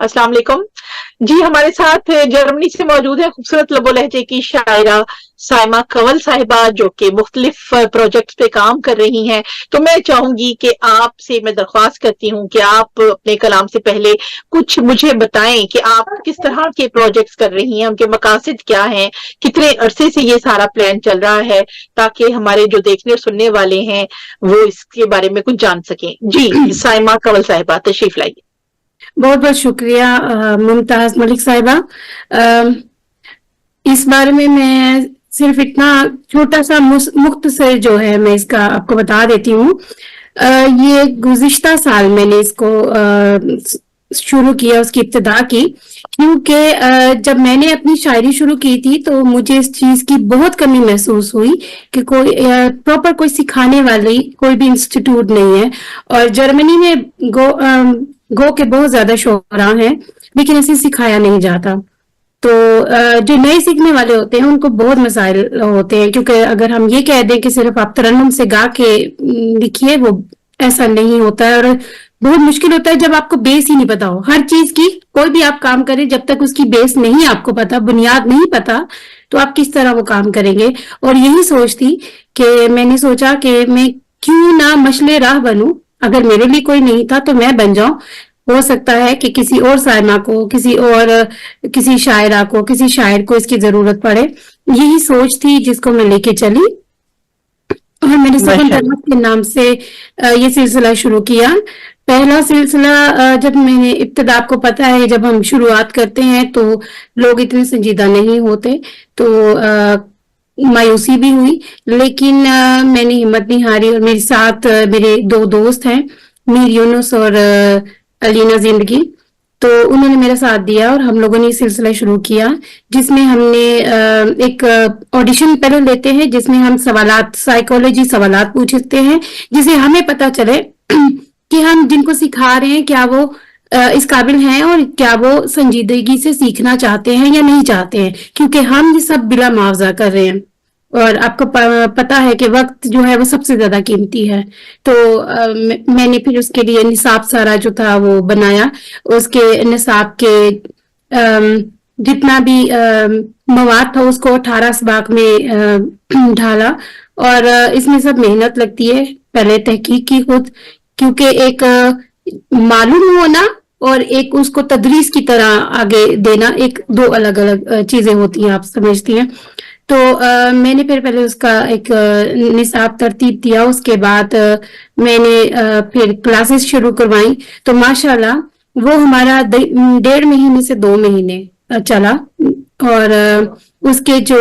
अस्सलाम वालेकुम जी। हमारे साथ जर्मनी से मौजूद है खूबसूरत लबो लहजे की शायरा साइमा कंवल साहिबा, जो कि मुख्तलिफ प्रोजेक्ट्स पे काम कर रही हैं। तो मैं चाहूंगी कि आपसे मैं दरख्वास्त करती हूँ कि आप अपने कलाम से पहले कुछ मुझे बताएं कि आप किस तरह के प्रोजेक्ट्स कर रही हैं, उनके मकासद क्या हैं, कितने अरसे से ये सारा प्लान चल रहा है, ताकि हमारे जो देखने और सुनने वाले हैं वो इसके बारे में कुछ जान सकें। जी साइमा कंवल साहिबा, तशरीफ लाइए। बहुत बहुत शुक्रिया मुमताज मलिक साहिबा। इस बारे में मैं सिर्फ इतना छोटा सा मुख्तसर जो है मैं इसका आपको बता देती हूँ। ये गुज़िश्ता साल मैंने इसको शुरू किया, उसकी इब्तिदा की, क्योंकि जब मैंने अपनी शायरी शुरू की थी तो मुझे इस चीज की बहुत कमी महसूस हुई कि कोई प्रॉपर कोई सिखाने वाली कोई भी इंस्टीट्यूट नहीं है। और जर्मनी में गो के बहुत ज्यादा शोरा हैं, लेकिन ऐसे सिखाया नहीं जाता। तो जो नए सीखने वाले होते हैं उनको बहुत मसाइल होते हैं, क्योंकि अगर हम ये कह दें कि सिर्फ आप तरन्नुम से गा के लिखिए, वो ऐसा नहीं होता है। और बहुत मुश्किल होता है जब आपको बेस ही नहीं पता हो हर चीज की। कोई भी आप काम करें, जब तक उसकी बेस नहीं आपको पता, बुनियाद नहीं पता, तो आप किस तरह वो काम करेंगे। और यही सोच थी कि मैंने सोचा कि मैं क्यों ना मशले राह बनूं। अगर मेरे लिए कोई नहीं था तो मैं बन जाऊं। हो सकता है कि किसी और साइमा को, किसी शायरा को, किसी शायर को इसकी जरूरत पड़े। यही सोच थी जिसको मैं लेके चली और मैंने सफन तरमत के नाम से ये सिलसिला शुरू किया। पहला सिलसिला जब मैंने इब्तिदा, आपको पता है जब हम शुरुआत करते हैं तो लोग इतने संजीदा नहीं होते, तो मायूसी भी हुई, लेकिन मैंने हिम्मत नहीं हारी। और मेरे साथ मेरे दो दोस्त हैं, मीर यूनुस और अलीना जिंदगी, तो उन्होंने मेरा साथ दिया और हम लोगों ने सिलसिला शुरू किया, जिसमें हमने एक ऑडिशन पहले लेते हैं, जिसमें हम सवालात, साइकोलॉजी सवालात पूछते हैं, जिसे हमें पता चले कि हम जिनको सिखा रहे हैं क्या वो इस काबिल हैं और क्या वो संजीदगी से सीखना चाहते हैं या नहीं चाहते हैं, क्योंकि हम ये सब बिला मुआवजा कर रहे हैं। और आपको पता है कि वक्त जो है वो सबसे ज्यादा कीमती है। तो मैंने फिर उसके लिए निसाब सारा जो था वो बनाया। उसके निसाब के जितना भी मवाद था उसको 18 असबाक में ढाला। और इसमें सब मेहनत लगती है, पहले तहकीक की खुद, क्योंकि एक मालूम होना और एक उसको तदरीस की तरह आगे देना, एक दो अलग अलग चीजें होती हैं, आप समझती हैं। तो मैंने फिर पहले उसका एक निसाब तरतीब दिया। उसके बाद मैंने फिर क्लासेस शुरू करवाई। तो माशाल्लाह वो हमारा 1.5 महीने से 2 महीने चला। और उसके जो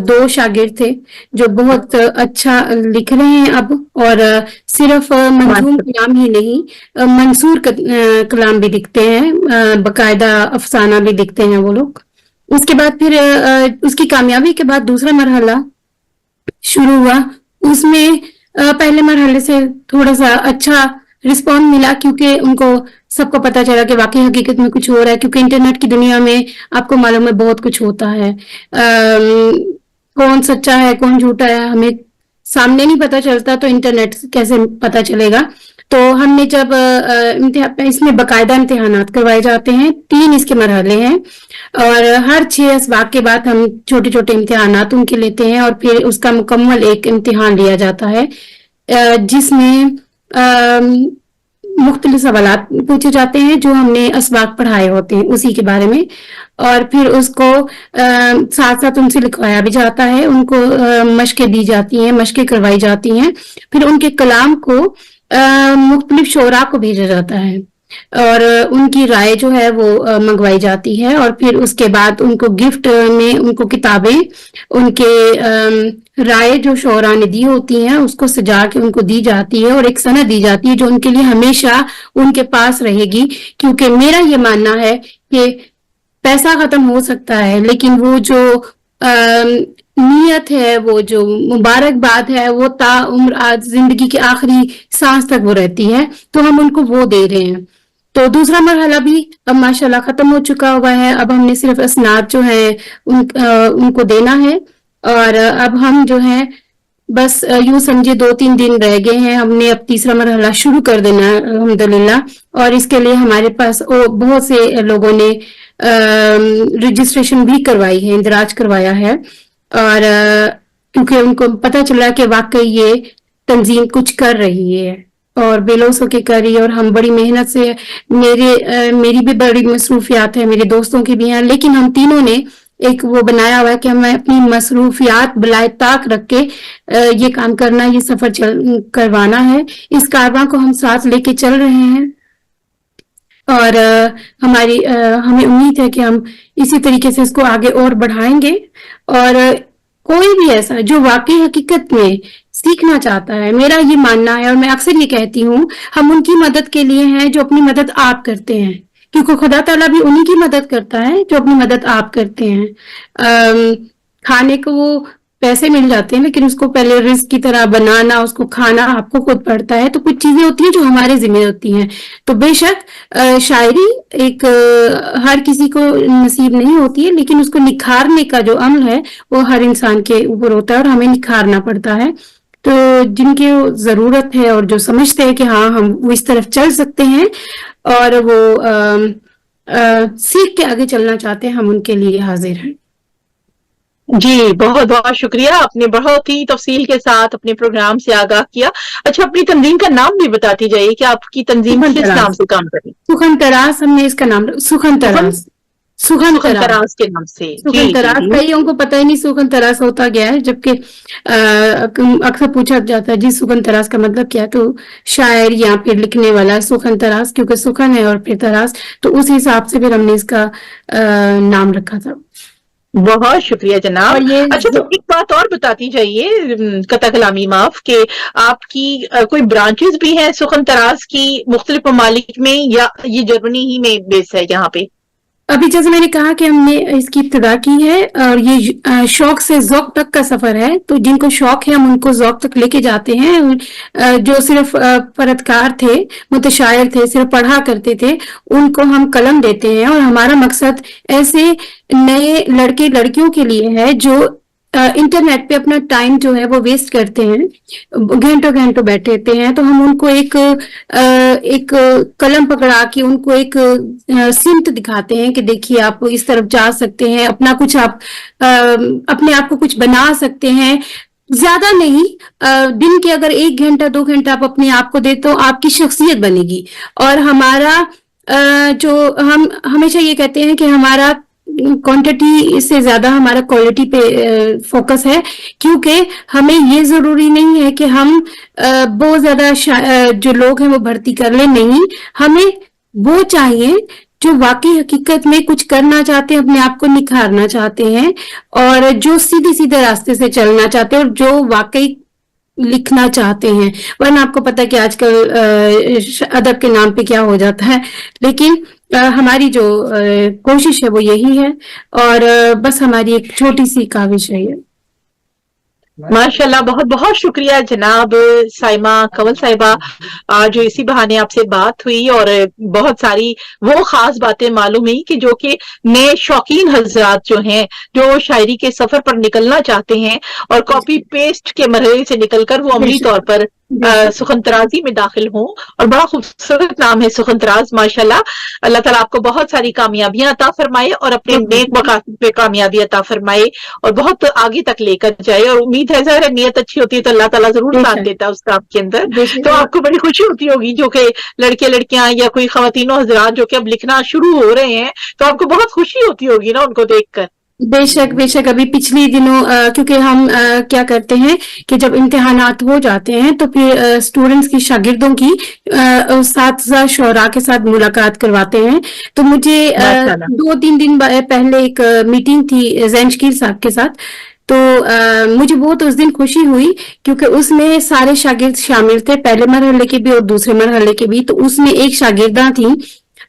2 शागिर्द थे जो बहुत अच्छा लिख रहे हैं अब, और सिर्फ मंजूम कलाम ही नहीं, मंसूर कलाम भी लिखते हैं, बकायदा अफसाना भी लिखते हैं वो लोग। उसके बाद फिर उसकी कामयाबी के बाद दूसरा मरहला शुरू हुआ। उसमें पहले मरहले से थोड़ा सा अच्छा रिस्पॉन्स मिला, क्योंकि उनको सबको पता चला कि वाकई हकीकत में कुछ हो रहा है, क्योंकि इंटरनेट की दुनिया में आपको मालूम है बहुत कुछ होता है। कौन सच्चा है कौन झूठा है हमें सामने नहीं पता चलता, तो इंटरनेट से कैसे पता चलेगा। तो हमने जब इसमें बकायदा इम्तिहानात करवाए जाते हैं, 3 इसके मरहले हैं, और हर 6 असबाक के बाद हम छोटे छोटे इम्तिहानात उनके लेते हैं, और फिर उसका मुकम्मल एक इम्तिहान लिया जाता है, जिसमें मुख्तलिफ सवालात पूछे जाते हैं जो हमने असबाक पढ़ाए होते हैं उसी के बारे में। और फिर उसको साथ साथ उनसे लिखवाया भी जाता है, उनको मशकें दी जाती हैं, मशकें करवाई जाती हैं। फिर उनके कलाम को मुख्तलिफ शोरा को भेजा जाता है और उनकी राय जो है वो मंगवाई जाती है। और फिर उसके बाद उनको गिफ्ट में उनको किताबें, उनके राय जो शोरा ने दी होती हैं उसको सजा के उनको दी जाती है, और एक सनद दी जाती है जो उनके लिए हमेशा उनके पास रहेगी। क्योंकि मेरा ये मानना है कि पैसा खत्म हो सकता है, लेकिन वो जो नीयत है, वो जो मुबारकबाद है, वो ता उम्र आज जिंदगी की आखिरी सांस तक वो रहती है, तो हम उनको वो दे रहे हैं। तो दूसरा मरहला भी अब माशाल्लाह खत्म हो चुका हुआ है। अब हमने सिर्फ असनाद जो है उनको देना है, और अब हम जो है बस यूं समझे 2-3 दिन रह गए हैं, हमने अब तीसरा मरहला शुरू कर देना है अल्हम्दुलिल्लाह। और इसके लिए हमारे पास बहुत से लोगों ने रजिस्ट्रेशन भी करवाई है, इंदराज करवाया है। और क्योंकि उनको पता चला कि वाकई ये तंजीम कुछ कर रही है और बेलौस होके कर रही है, और हम बड़ी मेहनत से, मेरी भी बड़ी मसरूफियात है, मेरे दोस्तों की भी हैं, लेकिन हम तीनों ने एक वो बनाया हुआ है कि हमें अपनी मसरूफियात बलाए ताक रख के ये काम करना, ये सफर करवाना है। इस कारवां को हम साथ लेके चल रहे हैं और हमें उम्मीद है कि हम इसी तरीके से इसको आगे और बढ़ाएंगे। और कोई भी ऐसा जो वाकई हकीकत में सीखना चाहता है, मेरा ये मानना है और मैं अक्सर ये कहती हूँ, हम उनकी मदद के लिए हैं जो अपनी मदद आप करते हैं, क्योंकि खुदा ताला भी उन्हीं की मदद करता है जो अपनी मदद आप करते हैं। खाने को वो पैसे मिल जाते हैं, लेकिन उसको पहले रिस्क की तरह बनाना, उसको खाना आपको खुद पड़ता है। तो कुछ चीजें होती हैं जो हमारे जिम्मे होती हैं। तो बेशक शायरी एक हर किसी को नसीब नहीं होती है, लेकिन उसको निखारने का जो अमल है वो हर इंसान के ऊपर होता है और हमें निखारना पड़ता है। तो जिनकी जरूरत है और जो समझते हैं कि हाँ हम वो इस तरफ चल सकते हैं और वो सीख के आगे चलना चाहते हैं, हम उनके लिए हाजिर हैं। जी, बहुत बहुत शुक्रिया, आपने बहुत ही तफसील के साथ अपने प्रोग्राम से आगाह किया। अच्छा, अपनी तंजीम का नाम भी बताती जाइए कि आपकी तंजीम किस नाम से काम कर रही है? सुखन तरास, हमने इसका नाम सुखन तरास, सुखन तरास के नाम से। सुखन तरास, कईयों को पता ही नहीं सुखन तरास होता क्या है, जबकि अक्सर पूछा जाता है जी सुखन तरास का मतलब क्या है, तो शायर या फिर लिखने वाला सुखन तरास, क्योंकि सुखन है और फिर तरास, तो उस हिसाब से फिर हमने इसका नाम रखा था। बहुत शुक्रिया जनाब। अच्छा, तो एक बात और बताती जाइए, कता कलामी माफ, के आपकी कोई ब्रांचेस भी हैं सुखन तरास की मुख्तलिफ ममालिक में, या ये जर्मनी ही में बेस है यहाँ पे? अभी जैसे मैंने कहा कि हमने इसकी इब्तिदा की है और ये शौक से ज़ौक तक का सफर है। तो जिनको शौक है हम उनको ज़ौक तक लेके जाते हैं। जो सिर्फ परतकार थे, मुतशायर थे, सिर्फ पढ़ा करते थे, उनको हम कलम देते हैं। और हमारा मकसद ऐसे नए लड़के लड़कियों के लिए है जो इंटरनेट पे अपना टाइम जो है वो वेस्ट करते हैं, घंटों घंटों बैठे रहते हैं। तो हम उनको एक कलम पकड़ा के उनको एक सिमत दिखाते हैं कि देखिए आप इस तरफ जा सकते हैं, अपना कुछ आप अपने आप को कुछ बना सकते हैं। ज्यादा नहीं, दिन के अगर 1 घंटा 2 घंटा आप अपने आप को दे तो आपकी शख्सियत बनेगी। और हमारा जो हम हमेशा ये कहते हैं कि हमारा क्वांटिटी से ज्यादा हमारा क्वालिटी पे फोकस है, क्योंकि हमें ये जरूरी नहीं है कि हम बहुत ज्यादा जो लोग हैं वो भर्ती कर ले, नहीं, हमें वो चाहिए जो वाकई हकीकत में कुछ करना चाहते हैं, अपने आप को निखारना चाहते हैं और जो सीधे सीधे रास्ते से चलना चाहते हैं और जो वाकई लिखना चाहते हैं। वरना आपको पता है कि आजकल अदब के नाम पे क्या हो जाता है। लेकिन हमारी जो कोशिश है वो यही है और बस हमारी एक छोटी सी काविश है ये। माशाल्लाह, बहुत बहुत शुक्रिया जनाब साइमा कंवल साहिबा, जो इसी बहाने आपसे बात हुई और बहुत सारी वो खास बातें मालूम हुई कि जो कि नए शौकीन हजरात जो हैं, जो शायरी के सफर पर निकलना चाहते हैं और कॉपी पेस्ट के मरहले से निकलकर वो अमली तौर पर सुखन तराजी में दाखिल हों। और बड़ा खूबसूरत नाम है सुखन तराज, माशाल्लाह। अल्लाह ताला आपको बहुत सारी कामयाबियां अता फरमाए और अपने नेक मकासद पे कामयाबी अता फरमाए और बहुत आगे तक लेकर जाए। और उम्मीद है, ज़ाहिर है नियत अच्छी होती है तो अल्लाह ताला जरूर साथ देता है उस काम के अंदर। तो आपको बड़ी खुशी होती होगी जो कि लड़के लड़कियां या कोई खवातीनो हजरात जो कि अब लिखना शुरू हो रहे हैं, तो आपको बहुत खुशी होती होगी ना उनको देखकर। बेशक बेशक। अभी पिछले दिनों क्योंकि हम क्या करते हैं कि जब इम्तिहानात हो जाते हैं तो फिर स्टूडेंट्स की, शागिर्दों की साथ शोरा के साथ मुलाकात करवाते हैं। तो मुझे 2-3 दिन पहले एक मीटिंग थी जैनशकीर साहब के साथ। तो मुझे बहुत उस दिन खुशी हुई क्योंकि उसमें सारे शागिर्द शामिल थे, पहले मरहले के भी और दूसरे मरहले के भी। तो उसमें एक शागिर्दा थी,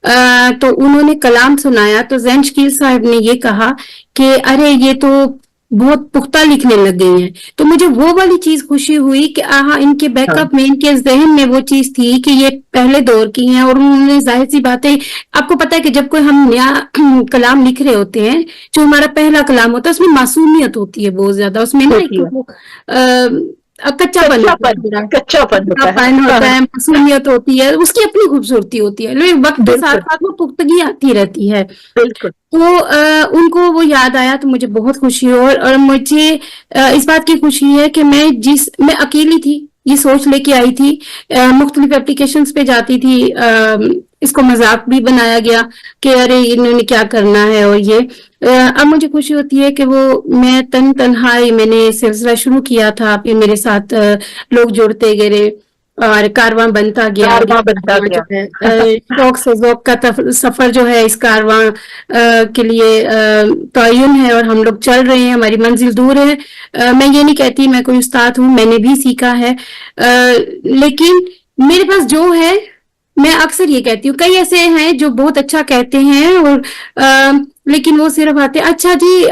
तो उन्होंने कलाम सुनाया तो जैनशकीर साहब ने ये कहा कि अरे ये तो बहुत पुख्ता लिखने लग गई हैं। तो मुझे वो वाली चीज खुशी हुई कि इनके बैकअप में, इनके जहन में वो चीज थी कि ये पहले दौर की हैं और उन्होंने जाहिर सी बात है, आपको पता है कि जब कोई हम नया कलाम लिख रहे होते हैं, जो हमारा पहला कलाम होता है उसमें मासूमियत होती है बहुत ज्यादा, उसमें ना कच्चापन होता है पूरा, कच्चापन होता है। कच्चापन होता है, मासूमियत होती है, उसकी अपनी खूबसूरती होती है, लेकिन वक्त के साथ बिल्कुल साथ वो पुख्तगी आती रहती है। बिल्कुल। तो उनको वो याद आया तो मुझे बहुत खुशी हुई, और मुझे इस बात की खुशी है कि मैं अकेली थी, ये सोच लेके आई थी, मुख्तलिफ एप्लीकेशंस पे जाती थी, इसको मजाक भी बनाया गया कि अरे इन्होंने क्या करना है, और ये अब मुझे खुशी होती है कि मैं तन्हाई मैंने सिलसिला शुरू किया था, फिर मेरे साथ लोग जुड़ते गए और कारवां बनता गया, कारवां बनता जो गया। है शौक से ज़ौक का सफर जो है, इस कारवां के लिए तयन है, और हम लोग चल रहे हैं, हमारी मंजिल दूर है। मैं ये नहीं कहती मैं कोई उस्ताद हूँ, मैंने भी सीखा है, लेकिन मेरे पास जो है, मैं अक्सर ये कहती हूँ, कई ऐसे हैं जो बहुत अच्छा कहते हैं, और लेकिन वो सिर्फ आते अच्छा जी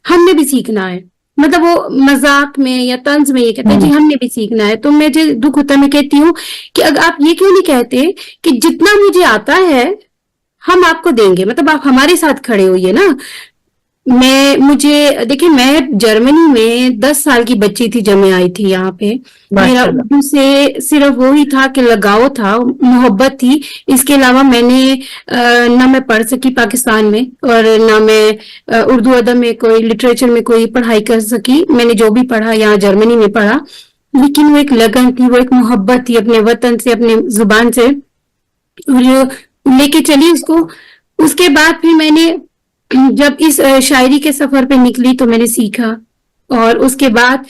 हमने भी सीखना है, मतलब वो मजाक में या तंज में ये कहते हैं जी हमने भी सीखना है। तो मुझे दुख होता है, मैं कहती हूँ कि अगर आप ये क्यों नहीं कहते कि जितना मुझे आता है हम आपको देंगे, मतलब आप हमारे साथ खड़े होइए ना। देखिए, मैं जर्मनी में 10 साल की बच्ची थी जब मैं आई थी यहाँ पे। मेरा माशाल्लाह। उर्दू से सिर्फ वो ही था कि लगाव था, मोहब्बत थी, इसके अलावा मैंने ना मैं पढ़ सकी पाकिस्तान में, और ना मैं उर्दू अदब में कोई लिटरेचर में कोई पढ़ाई कर सकी। मैंने जो भी पढ़ा यहाँ जर्मनी में पढ़ा, लेकिन वो एक लगन थी, वो एक मोहब्बत थी अपने वतन से, अपने जुबान से, और लेके चली उसको। उसके बाद फिर मैंने जब इस शायरी के सफर पे निकली तो मैंने सीखा, और उसके बाद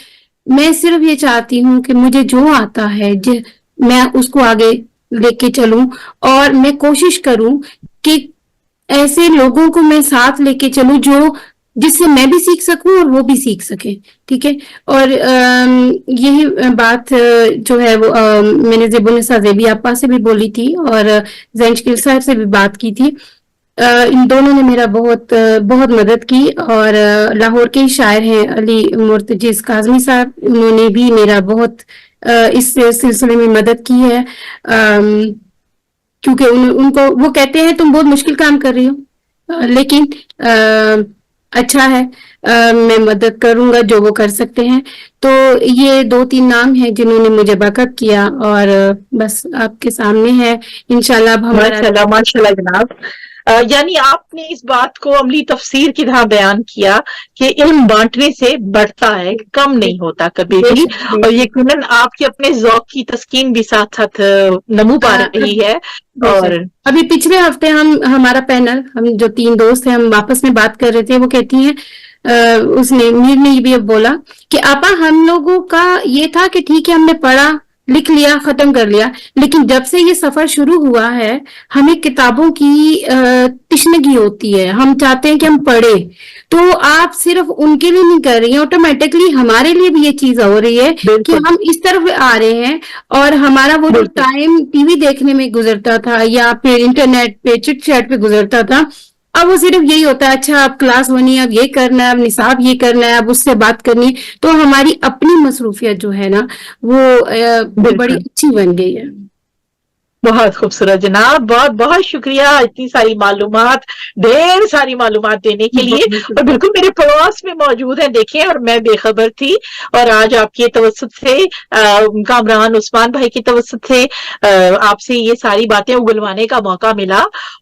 मैं सिर्फ ये चाहती हूँ कि मुझे जो आता है मैं उसको आगे लेके चलूं, और मैं कोशिश करूं कि ऐसे लोगों को मैं साथ लेके चलूं जिससे मैं भी सीख सकूं और वो भी सीख सके, ठीक है। और यही बात जो है वो मैंने ज़ेबुन्निसा ज़ेबी आपा से भी बोली थी, और जैन शकील साहब से भी बात की थी। इन दोनों ने मेरा बहुत बहुत मदद की, और लाहौर के ही शायर हैं अली मुर्तजिज काज़मी साहब, उन्होंने भी मेरा बहुत इस सिलसिले में मदद की है, क्योंकि उनको वो कहते हैं तुम बहुत मुश्किल काम कर रही हो, लेकिन अच्छा है, मैं मदद करूंगा जो वो कर सकते हैं। तो ये 2-3 नाम हैं जिन्होंने मुझे बैकअप किया, और बस आपके सामने है इंशाल्लाह। अब हमारा माशाल्लाह माशाल्लाह जनाब। यानी आपने इस बात को अमली तफसीर की तरह बयान किया कि इल्म बांटने से बढ़ता है, कम नहीं होता कभी भी, और यकीनन आपके अपने ज़ौक की तस्कीन भी साथ साथ नमू पा रही है। और अभी पिछले हफ्ते हमारा पैनल, हम जो 3 दोस्त हैं, हम आपस में बात कर रहे थे, वो कहती हैं उसने मीर ने भी बोला कि आपा हम लोगों का ये था कि ठीक है हमने पढ़ा लिख लिया खत्म कर लिया, लेकिन जब से ये सफर शुरू हुआ है हमें किताबों की तिश्नगी होती है, हम चाहते हैं कि हम पढ़े। तो आप सिर्फ उनके लिए नहीं कर रही हैं, ऑटोमेटिकली हमारे लिए भी ये चीज हो रही है कि हम इस तरफ आ रहे हैं, और हमारा वो जो टाइम टीवी देखने में गुजरता था या फिर इंटरनेट पे चिट चैट पे गुजरता था, अब वो सिर्फ यही होता है, अच्छा अब क्लास बनी, अब ये करना है, अब निसाब ये करना है, अब उससे बात करनी है। तो हमारी अपनी मसरूफियत जो है ना वो बड़ी अच्छी बन गई है। बहुत खूबसूरत जनाब, बहुत बहुत शुक्रिया इतनी सारी मालूमात, ढेर सारी मालूमात देने के लिए। और बिल्कुल मेरे पड़ोस में मौजूद है, देखें, और मैं बेखबर थी, और आज आपके तवस्सुत से कामरान उस्मान भाई की तवस्सुत से आपसे ये सारी बातें उगलवाने का मौका मिला,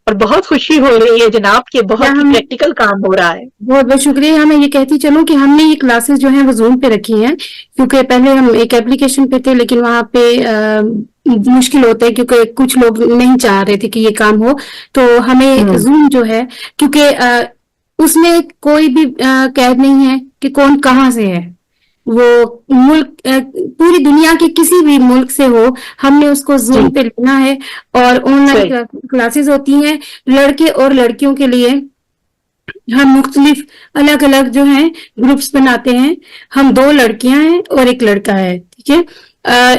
और बहुत खुशी हो रही है जनाब कि बहुत ही प्रैक्टिकल काम हो रहा है। बहुत बहुत शुक्रिया। मैं ये कहती चलूं कि हमने ये क्लासेस जो है वो जूम पे रखी हैं, क्योंकि पहले हम एक एप्लीकेशन पे थे, लेकिन वहां पे मुश्किल होता है क्योंकि कुछ लोग नहीं चाह रहे थे कि ये काम हो, तो हमें जूम जो है, क्योंकि उसमें कोई भी कैद नहीं है कि कौन कहाँ से है, वो मुल्क पूरी दुनिया के किसी भी मुल्क से हो, हमने उसको जूम पे लेना है। और ऑनलाइन क्लासेस होती हैं लड़के और लड़कियों के लिए, हम मुख्तलिफ अलग अलग जो हैं ग्रुप्स बनाते हैं, हम 2 लड़कियां हैं और 1 लड़का है, ठीक है।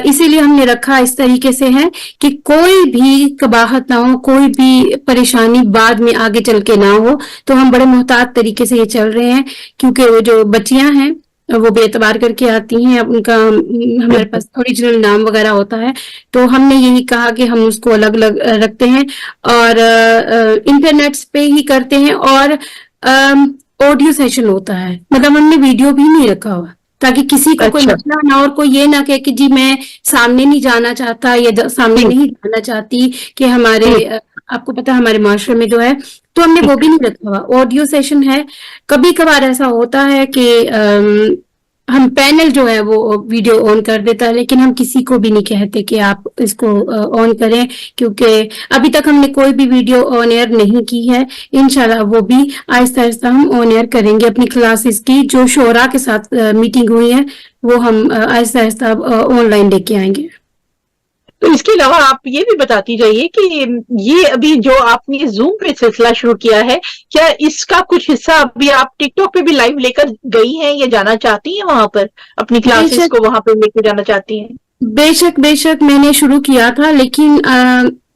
इसीलिए हमने रखा इस तरीके से है कि कोई भी कबाहत ना हो, कोई भी परेशानी बाद में आगे चल के ना हो। तो हम बड़े मोहतात तरीके से ये चल रहे हैं, क्योंकि वो जो बच्चियां हैं वो बेएतबार करके आती हैं, अब उनका हमारे पास ओरिजिनल नाम वगैरह होता है, तो हमने यही कहा कि हम उसको अलग अलग रखते हैं, और इंटरनेट पे ही करते हैं, और ऑडियो सेशन होता है, मतलब हमने वीडियो भी नहीं रखा हुआ, ताकि किसी को कोई अच्छा। मसला ना हो और कोई ये ना कहे कि जी मैं सामने नहीं जाना चाहता या सामने नहीं जाना चाहती कि हमारे आपको पता है हमारे माशरे में जो है, तो हमने वो भी नहीं रखा हुआ, ऑडियो सेशन है। कभी कभार ऐसा होता है कि हम पैनल जो है वो वीडियो ऑन कर देता है, लेकिन हम किसी को भी नहीं कहते कि आप इसको ऑन करें, क्योंकि अभी तक हमने कोई भी वीडियो ऑन एयर नहीं की है। इंशाल्लाह वो भी आहिस्ता आहिस्ता हम ऑन एयर करेंगे। अपनी क्लासेस की जो शोरा के साथ मीटिंग हुई है वो हम आहिस्ता आहिस्ता ऑनलाइन लेके आएंगे। तो इसके अलावा आप ये भी बताती जाइए कि ये अभी जो आपने जूम पे सिलसिला शुरू किया है, क्या इसका कुछ हिस्सा अभी आप टिकटॉक पे भी लाइव लेकर गई हैं या जाना चाहती हैं वहां पर, अपनी क्लासेस को वहां पे लेकर जाना चाहती हैं? बेशक बेशक मैंने शुरू किया था, लेकिन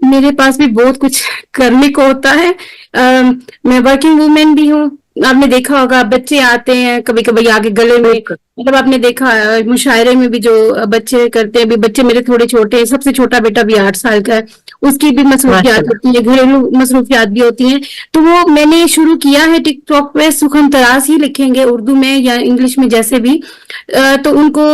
मेरे पास भी बहुत कुछ करने को होता है। मैं वर्किंग वूमेन भी हूँ। आपने देखा होगा बच्चे आते हैं कभी कभी आगे गले में, मतलब आपने देखा मुशायरे में भी जो बच्चे करते हैं। अभी बच्चे मेरे थोड़े छोटे हैं, सबसे छोटा बेटा भी 8 साल का है, उसकी भी मसरूफियात होती है, घरेलू मसरूफियात भी होती हैं। तो वो मैंने शुरू किया है टिकटॉक पे, सुखन तरास ही लिखेंगे उर्दू में या इंग्लिश में जैसे भी, तो उनको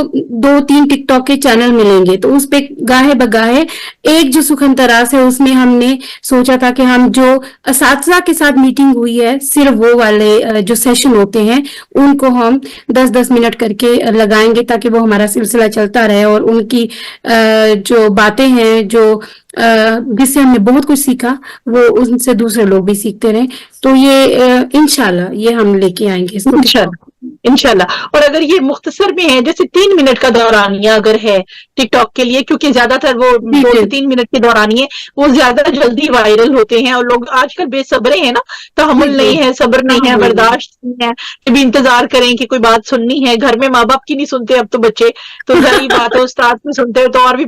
2-3 टिकटॉक के चैनल मिलेंगे। तो उस पे गाहे बगाहे एक जो सुखन तरास है उसमें हमने सोचा था कि हम जो असातिज़ा के साथ मीटिंग हुई है, सिर्फ वो वाले जो सेशन होते हैं उनको हम 10-10 मिनट करके लगाएंगे, ताकि वो हमारा सिलसिला चलता रहे और उनकी जो बातें हैं जो जिससे हमने बहुत कुछ सीखा वो उनसे दूसरे लोग भी सीखते रहे। तो ये इंशाल्लाह ये हम लेके आएंगे इसको इंशाल्लाह। और अगर ये मुख्तसर में है, जैसे 3 मिनट का दौरानिया अगर है टिकटॉक के लिए, क्योंकि ज्यादातर वो 2 से 3 मिनट के दौरानिए वो ज्यादा जल्दी वायरल होते हैं और लोग आजकल बेसब्रे हैं ना, तहम्मुल नहीं है, सब्र नहीं है, बर्दाश्त नहीं है, कभी इंतजार करें कि कोई बात सुननी है। घर में माँ बाप की नहीं सुनते अब तो बच्चे, तो जारी बात है उस्ताद की सुनते हो तो और भी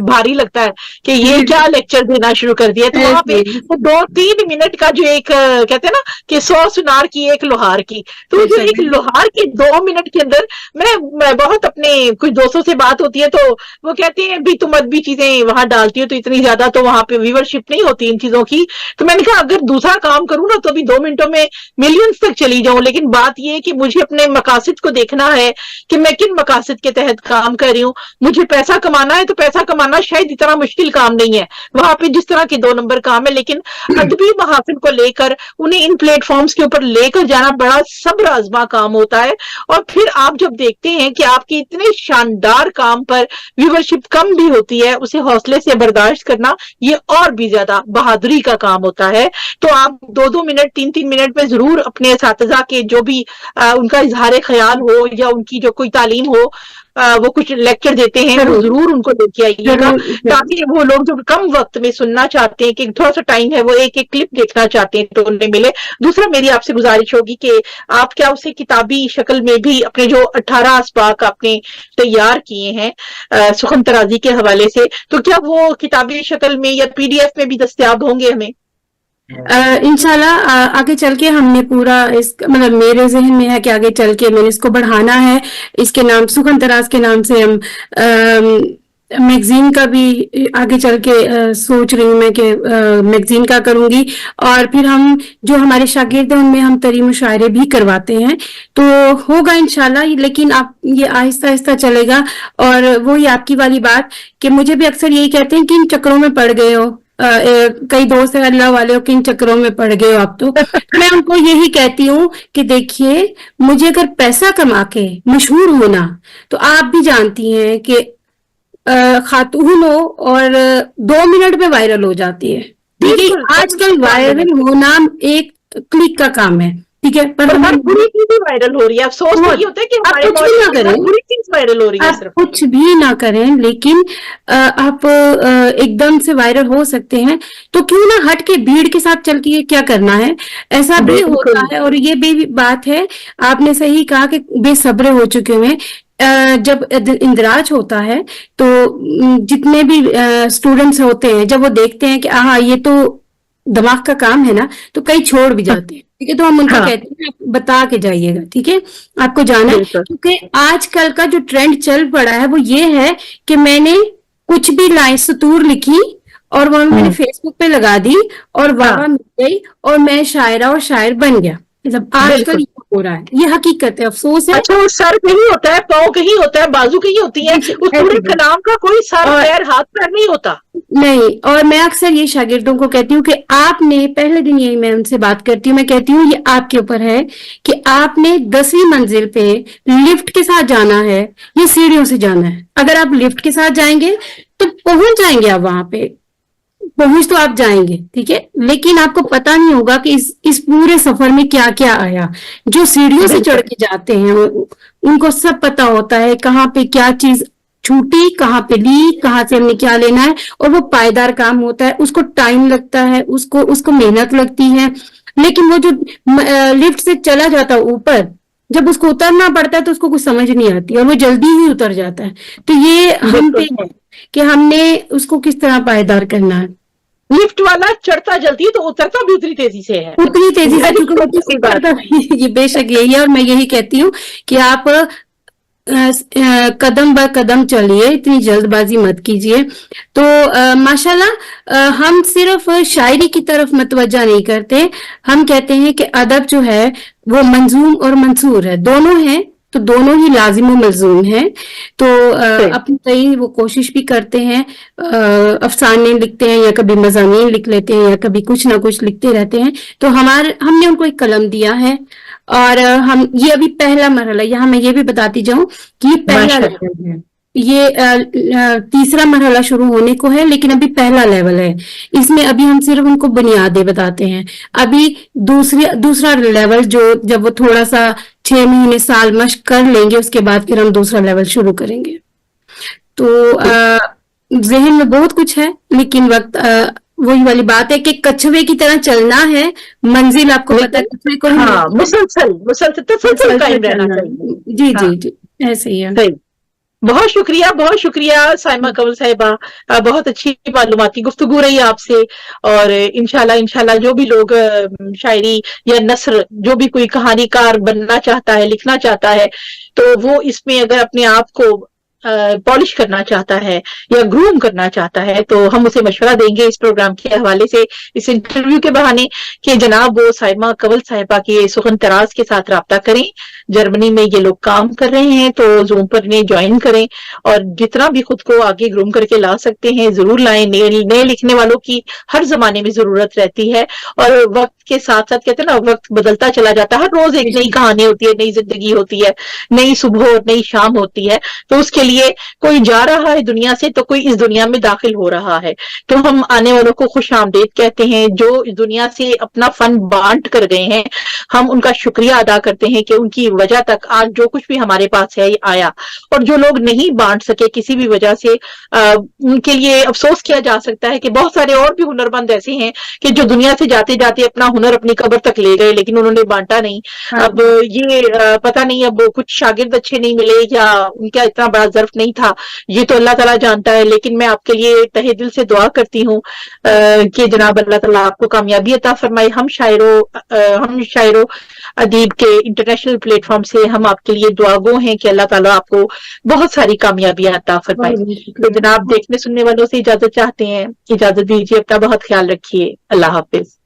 भारी लगता है कि ये क्या लेक्चर देना शुरू कर दिया। तो वहां पे 2-3 मिनट का जो एक कहते हैं ना कि 100 सुनार की एक लोहार की, तो जो एक लोहार के 2 मिनट के अंदर मैं बहुत अपने कुछ दोस्तों से बात होती है तो वो कहते हैं भी तुम अदबी चीजें वहां डालती हो तो इतनी ज्यादा तो वहां पे व्यूअरशिप नहीं होती इन चीजों की। तो मैंने कहा अगर दूसरा काम करूं ना तो अभी 2 मिनटों में मिलियंस तक चली जाऊं, लेकिन बात ये है कि मुझे अपने मकासद को देखना है कि मैं किन मकासद के तहत काम कर रही हूँ। मुझे पैसा कमाना है तो पैसा कमाना शायद इतना मुश्किल काम नहीं है, वहां पे जिस तरह के 2 नंबर काम है, लेकिन अदबी महाफिल को लेकर उन्हें इन प्लेटफॉर्म्स के ऊपर लेकर जाना बड़ा सब्र आजमा काम होता है। और फिर आप जब देखते हैं कि आपके इतने शानदार काम पर व्यूअरशिप कम भी होती है, उसे हौसले से बर्दाश्त करना ये और भी ज्यादा बहादुरी का काम होता है। तो आप 2-2 मिनट 3-3 मिनट में जरूर अपने असातिज़ा के जो भी उनका इजहार ख्याल हो या उनकी जो कोई तालीम हो, वो कुछ लेक्चर देते हैं वो जरूर उनको लेके आइएगा, ताकि वो लोग जो कम वक्त में सुनना चाहते हैं कि थोड़ा सा टाइम है वो एक एक क्लिप देखना चाहते हैं तो उन्हें मिले। दूसरा मेरी आपसे गुजारिश होगी कि आप क्या उसे किताबी शक्ल में भी अपने जो 18 असबाक आपने तैयार किए हैं सुखन तराजी के हवाले से, तो क्या वो किताबी शक्ल में या PDF में भी दस्तयाब होंगे हमें? इंशाल्लाह आगे चल के हमने पूरा इस मतलब मेरे जहन में है कि आगे चल के मैंने इसको बढ़ाना है। इसके नाम सुखन तराज के नाम से हम मैगजीन का भी आगे चल के सोच रही हूँ मैं कि मैगजीन का करूंगी। और फिर हम जो हमारे शागिर्द हैं उनमें हम तरी मुशायरे भी करवाते हैं, तो होगा इंशाल्लाह। लेकिन आप ये आहिस्ता आहिस्ता चलेगा। और वही आपकी वाली बात कि मुझे भी अक्सर यही कहते हैं कि इन चक्रों में पड़ गए हो, कई दोस्त है अल्लाह वाले हो, किन चक्रों में पड़ गए हो आप तो मैं उनको यही कहती हूँ कि देखिए मुझे अगर पैसा कमा के मशहूर होना, तो आप भी जानती हैं कि खातून हो और 2 मिनट में वायरल हो जाती है। ठीक है, आजकल वायरल होना एक क्लिक का काम है, ठीक है, पर हमारी बुरी चीजें वायरल हो रही है। अफसोस ये होता है कि आप कुछ भी ना करें, बुरी चीज वायरल हो रही है, आप कुछ भी ना करें, लेकिन आप एकदम से वायरल हो सकते हैं। तो क्यों ना हट के भीड़ के साथ चल के क्या करना है, ऐसा भी होता है। और ये भी बात है, आपने सही कहा कि बेसब्रे हो चुके हुए। जब इंदिराज होता है तो जितने भी स्टूडेंट्स होते हैं जब वो देखते हैं कि हाँ ये तो दिमाग का काम है ना, तो कई छोड़ भी जाते हैं। ठीक है, तो हम उनको कहते हैं आप बता के जाइएगा, ठीक है, आपको जाना है। क्योंकि आजकल का जो ट्रेंड चल पड़ा है वो ये है कि मैंने कुछ भी लाइन सतूर लिखी और वो मैंने फेसबुक पे लगा दी और वाह मिल गई और मैं शायरा और शायर बन गया। मतलब आजकल बिल्कुल। ये हो रहा है, ये हकीकत है, अफसोस है। अच्छा, वो सर कहीं होता है, पाँव कहीं होता है, बाजू कहीं होती है, उस पूरे ऐसे कलाम का कोई सर और पैर हाथ पैर नहीं होता। नहीं, और मैं अक्सर ये शागिर्दों को कहती हूँ कि आपने पहले दिन, यही मैं उनसे बात करती हूँ, मैं कहती हूँ ये आपके ऊपर है कि आपने 10वीं मंजिल पे लिफ्ट के साथ जाना है या सीढ़ियों से जाना है। अगर आप लिफ्ट के साथ जाएंगे तो पहुंच जाएंगे, आप वहां पे पहुंच तो आप जाएंगे, ठीक है, लेकिन आपको पता नहीं होगा कि इस पूरे सफर में क्या क्या आया। जो सीढ़ियों से चढ़ बिल्कुल। के जाते हैं उनको सब पता होता है कहाँ पे क्या चीज छूटी, कहाँ पे ली, कहाँ से हमने क्या लेना है, और वो पायदार काम होता है, उसको टाइम लगता है, उसको उसको मेहनत लगती है। लेकिन वो जो लिफ्ट से चला जाता है ऊपर, जब उसको उतरना पड़ता है तो उसको कुछ समझ नहीं आती और वो जल्दी ही उतर जाता है। तो ये हम बिल्कुल। पे है कि हमने उसको किस तरह पायदार करना है। लिफ्ट वाला चढ़ता जल्दी है तो उतरता भी उतनी तेजी से है। उतनी तेजी से, यानी क्योंकि वो तो सी ऊपर बात। तक ये बेशक यही है, और मैं यही कहती हूँ कि आप कदम ब कदम चलिए, इतनी जल्दबाजी मत कीजिए। तो माशाल्लाह, हम सिर्फ शायरी की तरफ मतवज्जा नहीं करते, हम कहते हैं कि अदब जो है वो मंजूम और मंसूर है, दोनों हैं, तो दोनों ही लाजिम और मलजूम हैं। तो सही। अपनी कई वो कोशिश भी करते हैं, अफसाने लिखते हैं या कभी मज़ामीन लिख लेते हैं या कभी कुछ ना कुछ लिखते रहते हैं। तो हमने उनको एक कलम दिया है, और हम ये अभी पहला मरहला, यहाँ मैं ये भी बताती जाऊं कि ये पहला माशाल्लाह। लेवल है। ये तीसरा मरहला शुरू होने को है, लेकिन अभी पहला लेवल है। इसमें अभी हम सिर्फ उनको बुनियादें बताते हैं। अभी दूसरा लेवल, जो जब वो थोड़ा सा 6 महीने साल मश्क कर लेंगे, उसके बाद फिर हम दूसरा लेवल शुरू करेंगे। तो जहन में बहुत कुछ है, लेकिन वक्त वही वाली बात है कि कछुए की तरह चलना है, मंजिल आपको पता है, लेकिन कछुए को ही हाँ, मिलती है, मुसलसल मुसलसल तसलसल मुसलसल कायम रहना चलना। चाहिए। जी हाँ, जी जी, ऐसे ही है। सही। बहुत शुक्रिया साइमा कंवल साहिबा। बहुत अच्छी मालूमाती गुफ्तगू रही आपसे। और इंशाल्लाह जो भी लोग शायरी या नस्र, जो भी कोई कहानीकार बनना चाहता है, लिखना चाहता है, तो वो इसमें अगर अपने आप को पॉलिश करना चाहता है या ग्रूम करना चाहता है, तो हम उसे मशवरा देंगे इस प्रोग्राम के हवाले से, इस इंटरव्यू के बहाने, कि जनाब वो साइमा कंवल साहिबा के सुखन तराज के साथ रब्ता करें। जर्मनी में ये लोग काम कर रहे हैं, तो जूम पर इन्हें ज्वाइन करें, और जितना भी खुद को आगे ग्रूम करके ला सकते हैं जरूर लाएं। नए लिखने वालों की हर जमाने में जरूरत रहती है, और वक्त के साथ साथ कहते हैं ना, वक्त बदलता चला जाता है, हर रोज एक नई कहानी होती है, नई जिंदगी होती है, नई सुबह और नई शाम होती है। तो उसके लिए कोई जा रहा है दुनिया से, तो कोई इस दुनिया में दाखिल हो रहा है। तो हम आने वालों को खुश आमदेद कहते हैं। जो इस दुनिया से अपना फन बांट कर गए हैं, हम उनका शुक्रिया अदा करते हैं कि उनकी वजह तक आज जो कुछ भी हमारे पास है ये आया। और जो लोग नहीं बांट सके किसी भी वजह से, उनके लिए अफसोस किया जा सकता है कि बहुत सारे और भी हुनरमंद ऐसे हैं कि जो दुनिया से जाते जाते अपना हुनर अपनी कब्र तक ले गए, लेकिन उन्होंने बांटा नहीं। अब ये पता नहीं, अब कुछ शागिर्द अच्छे नहीं मिले या उनका इतना बड़ा ज़र्फ नहीं था, ये तो अल्लाह ताला जानता है। लेकिन मैं आपके लिए तहे दिल से दुआ करती हूँ कि जनाब अल्लाह ताला आपको कामयाबी अता फरमाए। हम शायरों अदीब के इंटरनेशनल प्लेटफॉर्म से हम आपके लिए दुआगो हैं कि अल्लाह ताला आपको बहुत सारी कामयाबियां अता फरमाए। तो जनाब देखने सुनने वालों से इजाजत चाहते हैं, इजाजत दीजिए, अपना बहुत ख्याल रखिए। अल्लाह हाफिज।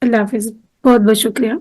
अल्लाह हाफिज, बहुत बहुत शुक्रिया।